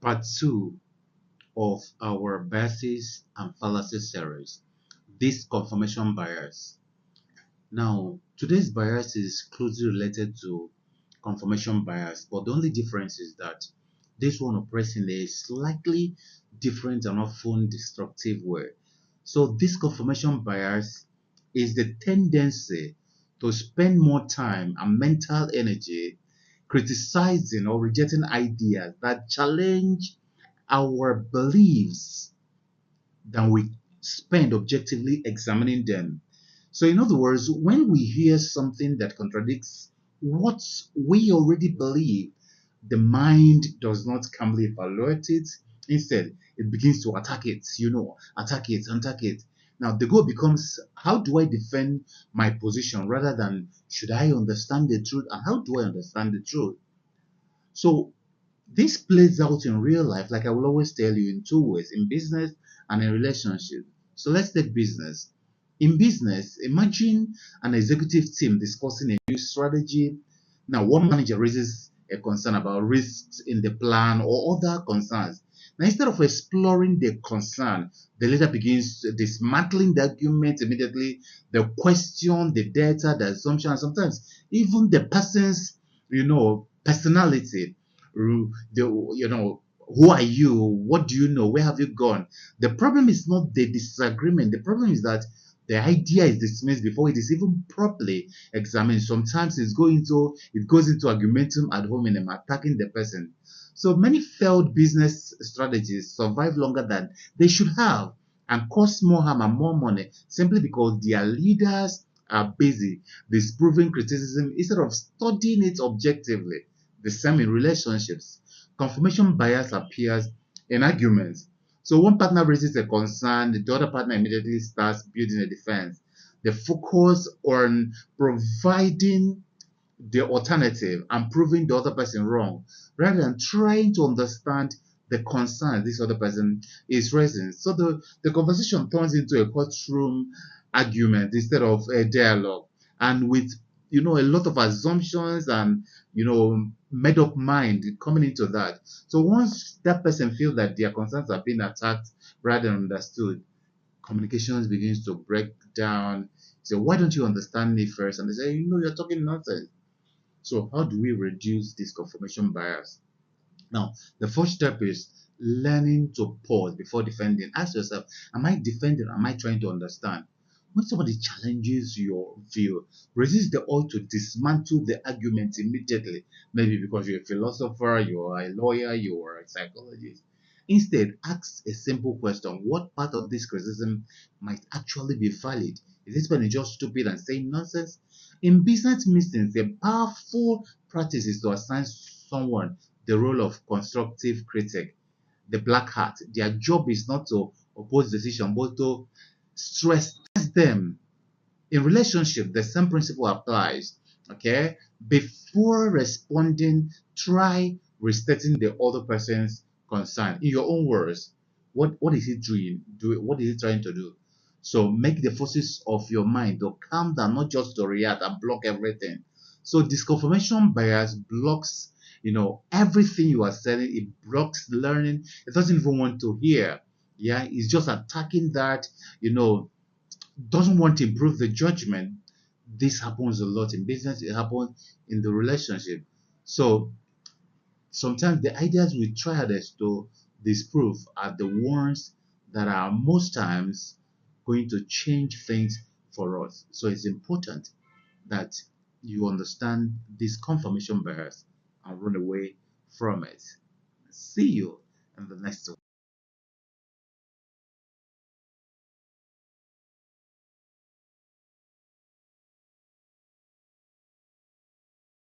Part 2 of our biases and fallacy series, Disconfirmation Bias. Now, today's bias is closely related to confirmation bias, but the only difference is that this one operates in a slightly different and often destructive way. So, this confirmation bias is the tendency to spend more time and mental energy criticizing or rejecting ideas that challenge our beliefs than we spend objectively examining them. So, in other words, when we hear something that contradicts what we already believe, the mind does not calmly evaluate it. Instead, it begins to attack it, attack it. Now, the goal becomes, how do I defend my position rather than should I understand the truth and how do I understand the truth? So, this plays out in real life, like I will always tell you, in two ways, in business and in relationship. So let's take business. In business, imagine an executive team discussing a new strategy. Now, one manager raises a concern about risks in the plan or other concerns. Now, instead of exploring the concern, the leader begins dismantling the argument immediately, the question, the data, the assumption, and sometimes even the person's, personality. Who are you? What do you know? Where have you gone? The problem is not the disagreement. The problem is that the idea is dismissed before it is even properly examined. Sometimes it goes into argumentum ad hominem, attacking the person. So many failed business strategies survive longer than they should have and cost more harm and more money simply because their leaders are busy disproving criticism instead of studying it objectively. The same in relationships. Confirmation bias appears in arguments. So one partner raises a concern, the other partner immediately starts building a defense. They focus on providing the alternative and proving the other person wrong rather than trying to understand the concern this other person is raising. So the conversation turns into a courtroom argument instead of a dialogue. And with a lot of assumptions and made up mind coming into that. So once that person feels that their concerns are being attacked rather than understood, communications begins to break down. So why don't you understand me first? And they say, you're talking nonsense. So how do we reduce this confirmation bias? Now, the first step is learning to pause before defending. Ask yourself, am I defending? Am I trying to understand? When somebody challenges your view, resist the urge to dismantle the argument immediately. Maybe because you're a philosopher, you're a lawyer, you're a psychologist. Instead, ask a simple question. What part of this criticism might actually be valid? Is this person just stupid and saying nonsense? In business meetings, a powerful practice is to assign someone the role of constructive critic, the black hat. Their job is not to oppose decision, but to stress test them. In relationship, the same principle applies. Okay, before responding, try restating the other person's concern in your own words. What is he doing? What is he trying to do? So make the forces of your mind to calm down, not just to react and block everything. So disconfirmation bias blocks, everything you are saying. It blocks learning. It doesn't even want to hear. Yeah, it's just attacking that. Doesn't want to improve the judgment. This happens a lot in business. It happens in the relationship. So sometimes the ideas we try hardest to disprove are the ones that are most times going to change things for us. So it's important that you understand this confirmation bias and run away from it. See you in the next one.